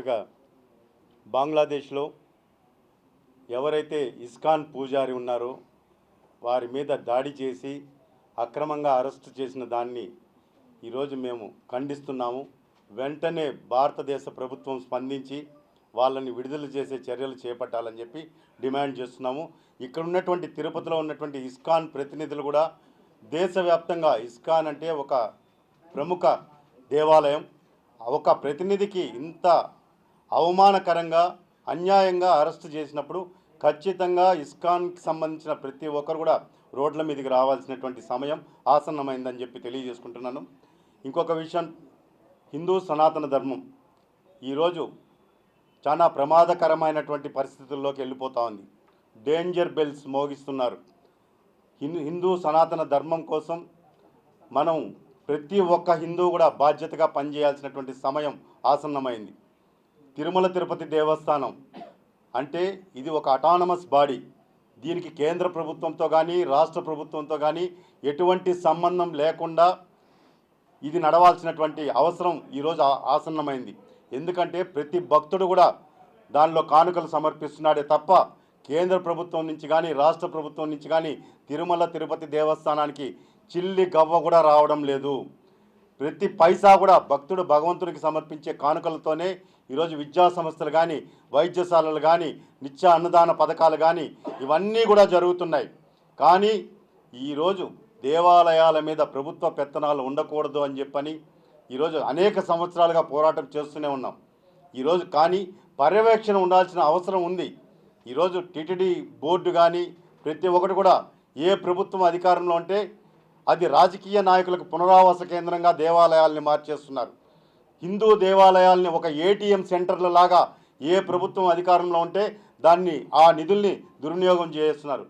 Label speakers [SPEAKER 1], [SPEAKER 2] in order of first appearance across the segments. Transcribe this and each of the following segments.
[SPEAKER 1] చెప్పినట్టుగా బంగ్లాదేశ్లో ఎవరైతే ఇస్కాన్ పూజారి ఉన్నారో వారి మీద దాడి చేసి అక్రమంగా అరెస్టు చేసిన దాన్ని ఈరోజు మేము ఖండిస్తున్నాము. వెంటనే భారతదేశ ప్రభుత్వం స్పందించి వాళ్ళని విడుదల చేసే చర్యలు చేపట్టాలని చెప్పి డిమాండ్ చేస్తున్నాము. ఇక్కడ ఉన్నటువంటి తిరుపతిలో ఉన్నటువంటి ఇస్కాన్ ప్రతినిధులు కూడా దేశవ్యాప్తంగా, ఇస్కాన్ అంటే ఒక ప్రముఖ దేవాలయం, ఒక ప్రతినిధికి ఇంత అవమానకరంగా అన్యాయంగా అరెస్టు చేసినప్పుడు ఖచ్చితంగా ఇస్కాన్కి సంబంధించిన ప్రతి ఒక్కరు కూడా రోడ్ల మీదకి రావాల్సినటువంటి సమయం ఆసన్నమైందని చెప్పి తెలియజేసుకుంటున్నాను. ఇంకొక విషయం, హిందూ సనాతన ధర్మం ఈరోజు చాలా ప్రమాదకరమైనటువంటి పరిస్థితుల్లోకి వెళ్ళిపోతూ ఉంది. Danger bells మోగిస్తున్నారు. హిందూ సనాతన ధర్మం కోసం మనం ప్రతి ఒక్క హిందూ కూడా బాధ్యతగా పనిచేయాల్సినటువంటి సమయం ఆసన్నమైంది. తిరుమల తిరుపతి దేవస్థానం అంటే ఇది ఒక అటానమస్ బాడీ. దీనికి కేంద్ర ప్రభుత్వంతో కానీ రాష్ట్ర ప్రభుత్వంతో కానీ ఎటువంటి సంబంధం లేకుండా ఇది నడవాల్సినటువంటి అవసరం ఈరోజు ఆసన్నమైంది. ఎందుకంటే ప్రతి భక్తుడు కూడా దానిలో కానుకలు సమర్పిస్తున్నాడే తప్ప కేంద్ర ప్రభుత్వం నుంచి కానీ రాష్ట్ర ప్రభుత్వం నుంచి కానీ తిరుమల తిరుపతి దేవస్థానానికి చిల్లి గవ్వ కూడా రావడం లేదు. ప్రతి పైసా కూడా భక్తుడు భగవంతునికి సమర్పించే కానుకలతోనే ఈరోజు విద్యా సంస్థలు కానీ, వైద్యశాలలు కానీ, నిత్య అన్నదాన పథకాలు కానీ ఇవన్నీ కూడా జరుగుతున్నాయి. కానీ ఈరోజు దేవాలయాల మీద ప్రభుత్వ పెత్తనాలు ఉండకూడదు అని చెప్పని ఈరోజు అనేక సంవత్సరాలుగా పోరాటం చేస్తూనే ఉన్నాం. ఈరోజు కానీ పర్యవేక్షణ ఉండాల్సిన అవసరం ఉంది. ఈరోజు టీటీడీ బోర్డు కానీ ప్రతి ఒక్కటి కూడా ఏ ప్రభుత్వం అధికారంలో ఉంటే అది రాజకీయ నాయకులకు పునరావాస కేంద్రంగా దేవాలయాల్ని మార్చేస్తున్నారు. హిందూ దేవాలయాల్ని ఒక ఏటీఎం సెంటర్ల లాగా ఏ ప్రభుత్వం అధికారంలో ఉంటే దాన్ని ఆ నిధుల్ని దుర్వినియోగం చేస్తున్నారు.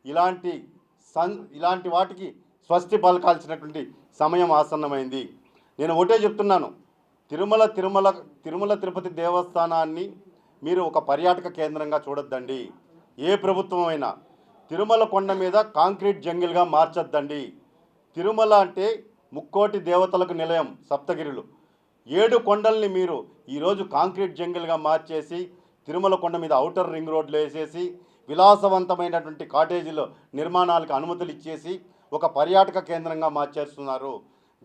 [SPEAKER 1] ఇలాంటి వాటికి స్వస్తి పలకాల్సినటువంటి సమయం ఆసన్నమైంది. నేను ఒకటే చెప్తున్నాను, తిరుమల తిరుపతి దేవస్థానాన్ని మీరు ఒక పర్యాటక కేంద్రంగా చూడొద్దండి. ఏ ప్రభుత్వం అయినా తిరుమల కొండ మీద కాంక్రీట్ జంగిల్గా మార్చొద్దండి. తిరుమల అంటే ముక్కోటి దేవతలకు నిలయం సప్తగిరులు. 7 కొండల్ని మీరు ఈరోజు కాంక్రీట్ జంగిల్గా మార్చేసి తిరుమల కొండ మీద ఔటర్ రింగ్ రోడ్లు వేసేసి విలాసవంతమైనటువంటి కాటేజీలో నిర్మాణాలకు అనుమతులు ఇచ్చేసి ఒక పర్యాటక కేంద్రంగా మార్చేస్తున్నారు.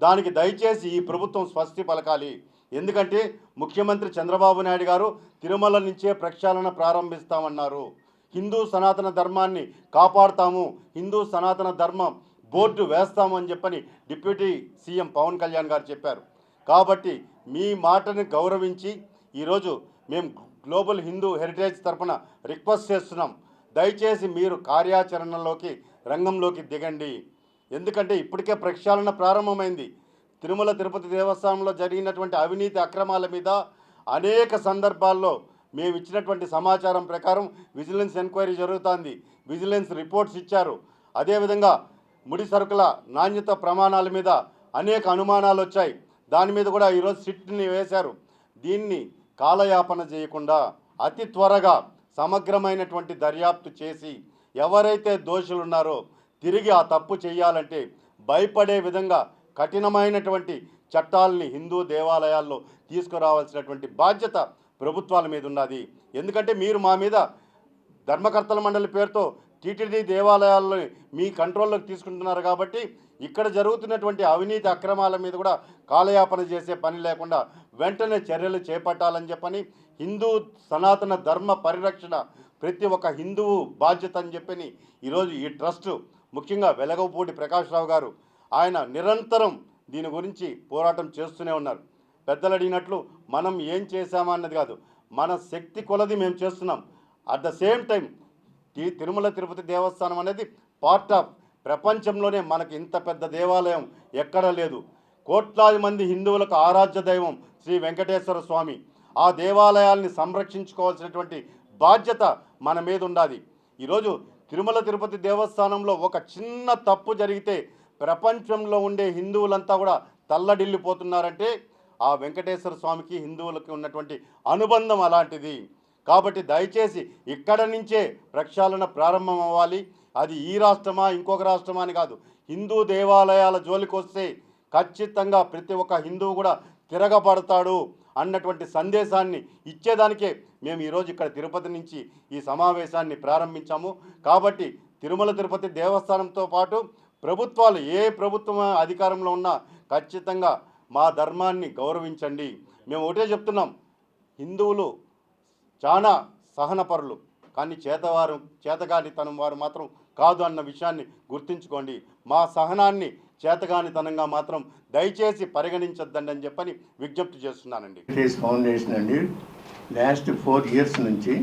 [SPEAKER 1] దానికి దయచేసి ఈ ప్రభుత్వం స్వస్తి పలకాలి. ఎందుకంటే ముఖ్యమంత్రి చంద్రబాబు నాయుడు గారు తిరుమల నుంచే ప్రక్షాళన ప్రారంభిస్తామన్నారు. హిందూ సనాతన ధర్మాన్ని కాపాడుతాము, హిందూ సనాతన ధర్మం బోర్డు వేస్తాము అని చెప్పని డిప్యూటీ సీఎం పవన్ కళ్యాణ్ గారు చెప్పారు. కాబట్టి మీ మాటని గౌరవించి ఈరోజు మేము గ్లోబల్ హిందూ హెరిటేజ్ తరఫున రిక్వెస్ట్ చేస్తున్నాం, దయచేసి మీరు కార్యాచరణలోకి రంగంలోకి దిగండి. ఎందుకంటే ఇప్పటికే ప్రక్షాళన ప్రారంభమైంది. తిరుమల తిరుపతి దేవస్థానంలో జరిగినటువంటి అవినీతి అక్రమాల మీద అనేక సందర్భాల్లో మేము ఇచ్చినటువంటి సమాచారం ప్రకారం విజిలెన్స్ ఎంక్వైరీ జరుగుతోంది. విజిలెన్స్ రిపోర్ట్స్ ఇచ్చారు. అదేవిధంగా ముడి సరుకుల నాణ్యత ప్రమాణాల మీద అనేక అనుమానాలు వచ్చాయి. దాని మీద కూడా ఈరోజు సిట్ని వేశారు. దీన్ని కాలయాపన చేయకుండా అతి త్వరగా సమగ్రమైనటువంటి దర్యాప్తు చేసి ఎవరైతే దోషులు ఉన్నారో తిరిగి ఆ తప్పు చేయాలంటే భయపడే విధంగా కఠినమైనటువంటి చట్టాలని హిందూ దేవాలయాల్లో తీసుకురావాల్సినటువంటి బాధ్యత ప్రభుత్వాల మీద ఉన్నది. ఎందుకంటే మీరు మా మీద ధర్మకర్తల మండలి పేరుతో టీటీడీ దేవాలయాల్లో మీ కంట్రోల్లోకి తీసుకుంటున్నారు. కాబట్టి ఇక్కడ జరుగుతున్నటువంటి అవినీతి అక్రమాల మీద కూడా కాలయాపన చేసే పని లేకుండా వెంటనే చర్యలు చేపట్టాలని చెప్పని హిందూ సనాతన ధర్మ పరిరక్షణ ప్రతి ఒక్క హిందువు బాధ్యత అని చెప్పని ఈరోజు ఈ ట్రస్ట్ ముఖ్యంగా వెలగపూడి ప్రకాష్ రావు గారు ఆయన నిరంతరం దీని గురించి పోరాటం చేస్తూనే ఉన్నారు. పెద్దలు అడిగినట్లు మనం ఏం చేశామా అన్నది కాదు, మన శక్తి కొలది మేము చేస్తున్నాం. అట్ ద సేమ్ టైం ఈ తిరుమల తిరుపతి దేవస్థానం అనేది పార్ట్ ఆఫ్ ప్రపంచంలోనే మనకి ఇంత పెద్ద దేవాలయం ఎక్కడా లేదు. కోట్లాది మంది హిందువులకు ఆరాధ్య దైవం శ్రీ వెంకటేశ్వర స్వామి. ఆ దేవాలయాల్ని సంరక్షించుకోవాల్సినటువంటి బాధ్యత మన మీద ఉండాలి. ఈరోజు తిరుమల తిరుపతి దేవస్థానంలో ఒక చిన్న తప్పు జరిగితే ప్రపంచంలో ఉండే హిందువులంతా కూడా తల్లడిల్లిపోతున్నారంటే ఆ వెంకటేశ్వర స్వామికి హిందువులకి ఉన్నటువంటి అనుబంధం అలాంటిది. కాబట్టి దయచేసి ఇక్కడ నుంచే ప్రక్షాళన ప్రారంభం అవ్వాలి. అది ఈ రాష్ట్రమా ఇంకొక రాష్ట్రమా అని కాదు, హిందూ దేవాలయాల జోలికి వస్తే ఖచ్చితంగా ప్రతి ఒక్క హిందువు కూడా తిరగబడతాడు అన్నటువంటి సందేశాన్ని ఇచ్చేదానికే మేము ఈరోజు ఇక్కడ తిరుపతి నుంచి ఈ సమావేశాన్ని ప్రారంభించాము. కాబట్టి తిరుమల తిరుపతి దేవస్థానంతో పాటు ప్రభుత్వాలు ఏ ప్రభుత్వం అధికారంలో ఉన్నా ఖచ్చితంగా మా ధర్మాన్ని గౌరవించండి. మేము ఒకటే చెప్తున్నాం, హిందువులు చాలా సహనపరులు, కానీ చేతగానితనం వారు మాత్రం కాదు అన్న విషయాన్ని గుర్తుంచుకోండి. మా సహనాన్ని చేతగానితనంగా మాత్రం దయచేసి పరిగణించొద్దండి అని చెప్పని విజ్ఞప్తి చేస్తున్నానండి.
[SPEAKER 2] ఫౌండేషన్ అండి లాస్ట్ 4 years నుంచి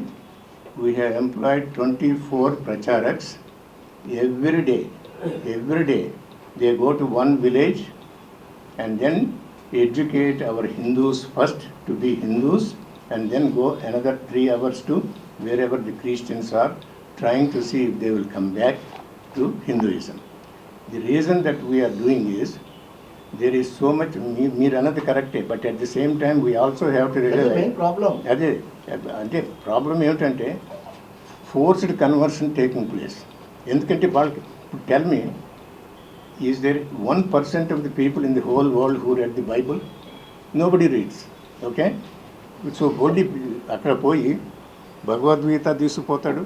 [SPEAKER 2] we have employed 24 pracharaks. Every day they go to one village and then educate our Hindus first to be Hindus, and then go another 3 hours to wherever the Christians are, trying to see if they will come back to Hinduism. The reason that we are doing is there is so much, మీరు అన్నది కరెక్టే, but at the same time we also have to realise problem. అదే అంటే problem ఏమిటంటే forced conversion taking place. ఎందుకంటే వాళ్ళకి tell me, is there 1% of the people in the whole world who read the Bible? Nobody reads. Okay, so only అక్కడ పోయి భగవద్గీత తీసుకుపోతాడు,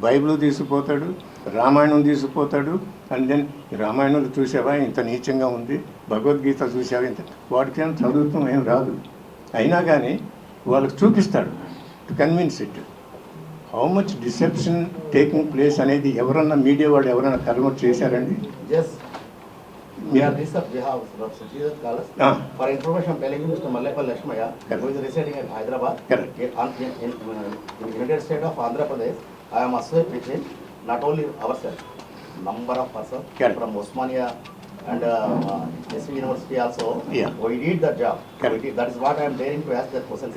[SPEAKER 2] Bible తీసుకుపోతాడు, రామాయణం తీసుకుపోతాడు, అండ్ దెన్ రామాయణంలో చూసావా ఇంత నీచంగా ఉంది, భగవద్గీత చూసావా ఇంత, వాటికి ఏం చదువుతాం ఏం రాదు, అయినా కానీ వాళ్ళకి చూపిస్తాడు to convince it. How much deception taking place అనేది ఎవరన్నా మీడియా వాళ్ళు ఎవరైనా కన్వర్ట్ చేశారండి?
[SPEAKER 3] For information, telling Mr. Mallepalli Lakshmaya, who is residing in Hyderabad, in United State of Andhra Pradesh, I am associated not only ourselves, number of persons from Osmania and SV University also. We did that job. That is what I am daring to ask that question.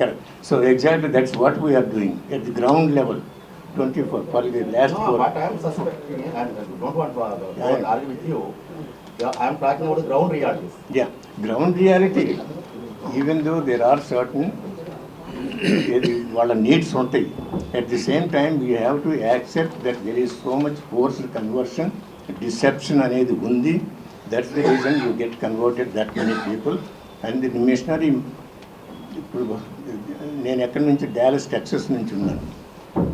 [SPEAKER 2] Correct. So exactly that's what we are doing at the ground level. 24 for the last 4.
[SPEAKER 3] What I am suspecting, and don't want to argue with you, I am talking about the ground realities.
[SPEAKER 2] Yeah, ground reality, even though there are certain వాళ్ళ needs ఉంటాయి, at the same time we have to accept that there is so much forced conversion, deception అనేది ఉంది. That's the reason you get converted that many people. And the missionary, ఇప్పుడు నేను ఎక్కడి నుంచి, Dallas Texas నుంచి ఉన్నాను,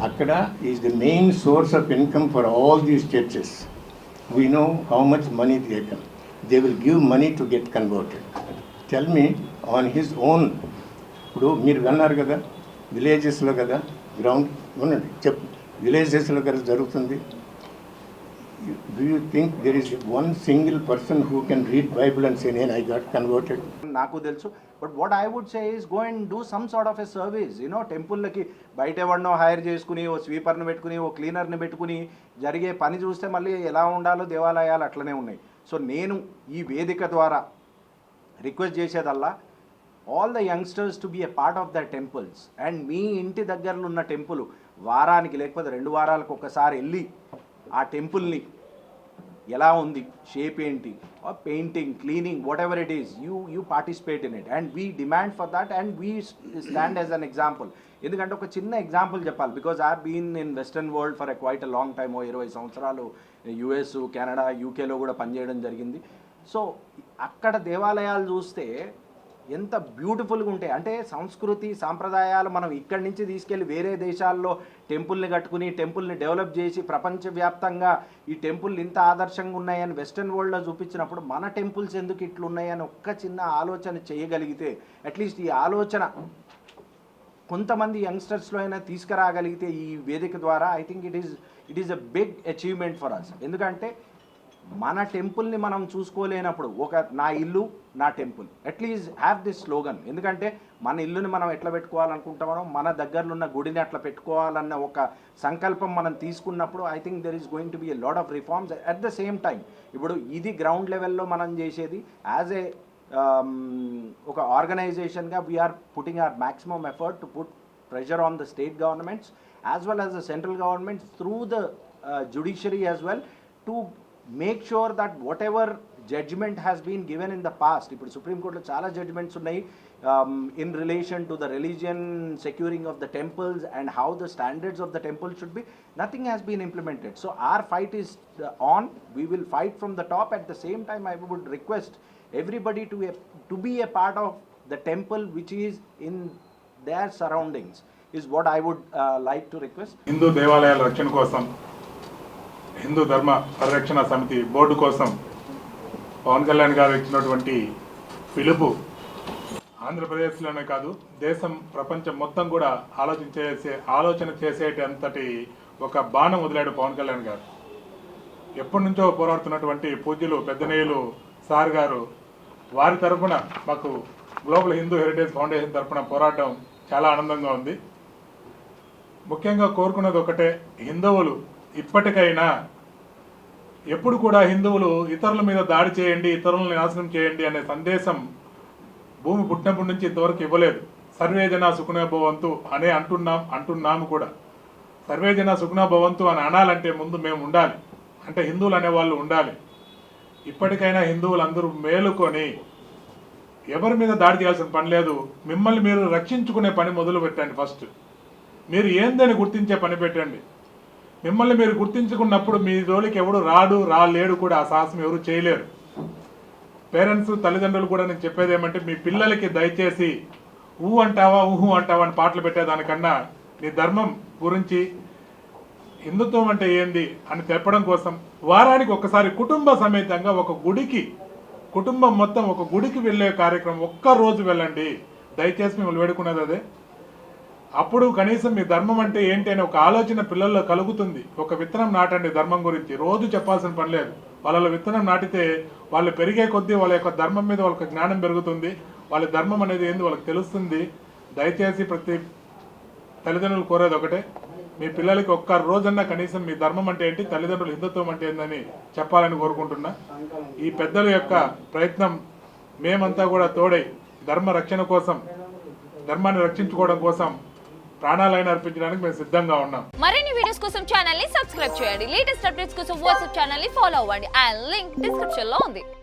[SPEAKER 2] అక్కడ is the main source of income for all these churches. We know how much money they will give money to get converted. Tell me on his own. ఇప్పుడు మీరు విన్నారు కదా, విలేజెస్లో కదా గ్రౌండ్ ఉండండి, విలేజెస్లో కదా జరుగుతుంది. Do you think there is one single person who can read Bible and say, I got converted?
[SPEAKER 4] నాకు తెలుసు, but what I would say is go and do some sort of a service. టెంపుల్లకి బయట ఎవరినో hire చేసుకుని, ఓ స్వీపర్ని పెట్టుకుని, ఓ క్లీనర్ని పెట్టుకుని జరిగే పని చూస్తే మళ్ళీ ఎలా ఉండాలో దేవాలయాలు అట్లనే ఉన్నాయి. సో నేను ఈ వేదిక ద్వారా రిక్వెస్ట్ చేసేదల్లా, all the youngsters to be a part of the temples. And మీ ఇంటి దగ్గరలో ఉన్న టెంపుల్ వారానికి లేకపోతే 2 వారాలకు ఒకసారి వెళ్ళి ఆ టెంపుల్ని ఎలా ఉంది, షేప్ ఏంటి, painting, cleaning, whatever it is, you participate in it. And we demand for that and we stand as an example. ఎందుకంటే ఒక చిన్న ఎగ్జాంపుల్ చెప్పాలి, because I been in western world for quite a long time. 20 సంవత్సరాలు US, Canada, యూకేలో కూడా పనిచేయడం జరిగింది. So అక్కడ దేవాలయాలు చూస్తే ఎంత బ్యూటిఫుల్గా ఉంటాయి అంటే, సంస్కృతి సాంప్రదాయాలు మనం ఇక్కడి నుంచి తీసుకెళ్ళి వేరే దేశాల్లో టెంపుల్ని కట్టుకుని, టెంపుల్ని డెవలప్ చేసి ప్రపంచవ్యాప్తంగా ఈ టెంపుల్ ఇంత ఆదర్శంగా ఉన్నాయని వెస్టర్న్ వరల్డ్లో చూపించినప్పుడు మన టెంపుల్స్ ఎందుకు ఇట్లున్నాయని ఒక్క చిన్న ఆలోచన చేయగలిగితే, అట్లీస్ట్ ఈ ఆలోచన కొంతమంది యంగ్స్టర్స్లో అయినా తీసుకురాగలిగితే ఈ వేదిక ద్వారా, I think it is a big achievement for us. ఎందుకంటే మన టెంపుల్ని మనం చూసుకోలేనప్పుడు, నా ఇల్లు నా temple, at least have this slogan. ఎందుకంటే మన ఇల్లుని మనం ఎట్లా పెట్టుకోవాలనుకుంటామో, మన దగ్గరలో ఉన్న గుడిని అట్లా పెట్టుకోవాలన్న ఒక సంకల్పం మనం తీసుకున్నప్పుడు, I think there is going to be a lot of reforms at the same time. ఇప్పుడు ఇది గ్రౌండ్ లెవెల్లో మనం చేసేది యాజ్ ఏ ఒక ఆర్గనైజేషన్గా we're putting our maximum effort to put pressure on the state governments as well as the central governments through the judiciary as well, to make sure that whatever judgment has been given in the past, ఇప్పుడు supreme కోర్టులో చాలా judgements ఉన్నాయి in relation to the religion, securing of the temples and how the standards of the temple should be, nothing has been implemented. So our fight is on. We will fight from the top. At the same time, I would request everybody to be a part of the temple which is in their surroundings is what I would like to request.
[SPEAKER 5] Hindu దేవాలయాల రక్షణ కోసం హిందూ ధర్మ పరిరక్షణ సమితి board కోసం పవన్ కళ్యాణ్ గారు ఇచ్చినటువంటి పిలుపు ఆంధ్రప్రదేశ్లోనే కాదు దేశం ప్రపంచం మొత్తం కూడా ఆలోచన చేసేటంతటి ఒక బాణం వదిలాడు పవన్ కళ్యాణ్ గారు. ఎప్పటి నుంచో పోరాడుతున్నటువంటి పూజ్యులు పెద్దనేయులు సార్ గారు వారి తరఫున మాకు గ్లోబల్ హిందూ హెరిటేజ్ ఫౌండేషన్ తరఫున పోరాటం చాలా ఆనందంగా ఉంది. ముఖ్యంగా కోరుకున్నది ఒకటే, హిందువులు ఇప్పటికైనా ఎప్పుడు కూడా హిందువులు ఇతరుల మీద దాడి చేయండి, ఇతరులను నాశనం చేయండి అనే సందేశం భూమి పుట్టినప్పటి నుంచి ఇంతవరకు ఇవ్వలేదు. సర్వే జన సుఖినో భవంతు అనే అంటున్నాము కూడా. సర్వే జన సుఖినో భవంతు అని అనాలంటే ముందు మేము ఉండాలి, అంటే హిందువులు అనేవాళ్ళు ఉండాలి. ఇప్పటికైనా హిందువులు అందరూ మేలుకొని ఎవరి మీద దాడి చేయాల్సిన పని లేదు. మిమ్మల్ని మీరు రక్షించుకునే పని మొదలు పెట్టండి. ఫస్ట్ మీరు ఏందని గుర్తించే పని పెట్టండి. మిమ్మల్ని మీరు గుర్తించుకున్నప్పుడు మీ జోలికి ఎవడు రాలేడు కూడా. ఆ సాహసం ఎవరు చేయలేరు. పేరెంట్స్ తల్లిదండ్రులు కూడా నేను చెప్పేది ఏమంటే, మీ పిల్లలకి దయచేసి ఊహు అంటావా అని పాటలు పెట్టేదానికన్నా నీ ధర్మం గురించి, హిందుత్వం అంటే ఏంది అని తెప్పడం కోసం వారానికి ఒకసారి కుటుంబ సమేతంగా ఒక గుడికి, కుటుంబం మొత్తం ఒక గుడికి వెళ్ళే కార్యక్రమం ఒక్కరోజు వెళ్ళండి. దయచేసి మిమ్మల్ని వేడుకున్నది అదే. అప్పుడు కనీసం మీ ధర్మం అంటే ఏంటి అని ఒక ఆలోచన పిల్లల్లో కలుగుతుంది. ఒక విత్తనం నాటండి ధర్మం గురించి, రోజు చెప్పాల్సిన పని లేదు. వాళ్ళ విత్తనం నాటితే వాళ్ళు పెరిగే కొద్దీ వాళ్ళ యొక్క ధర్మం మీద వాళ్ళకి జ్ఞానం పెరుగుతుంది. వాళ్ళ ధర్మం అనేది ఏంది వాళ్ళకి తెలుస్తుంది. దయచేసి ప్రతి తల్లిదండ్రులు కోరేది ఒకటే, మీ పిల్లలకి ఒక్క రోజన్నా కనీసం మీ ధర్మం అంటే ఏంటి, తల్లిదండ్రులు హిందుత్వం అంటే ఏందని చెప్పాలని కోరుకుంటున్నా. ఈ పెద్దల యొక్క ప్రయత్నం మేమంతా కూడా తోడై ధర్మ రక్షణ కోసం, ధర్మాన్ని రక్షించుకోవడం కోసం ప్రాణాలైన అర్పించడానికి మేము సిద్ధంగా ఉన్నాం.
[SPEAKER 6] మరిన్ని వీడియోస్ కోసం ఛానల్ ని సబ్స్క్రైబ్ చేయండి. లేటెస్ట్ అప్డేట్స్ కోసం వాట్సాప్ ఛానల్ ని ఫాలో అవ్వండి. ఆ లింక్ డిస్క్రిప్షన్ లో ఉంది.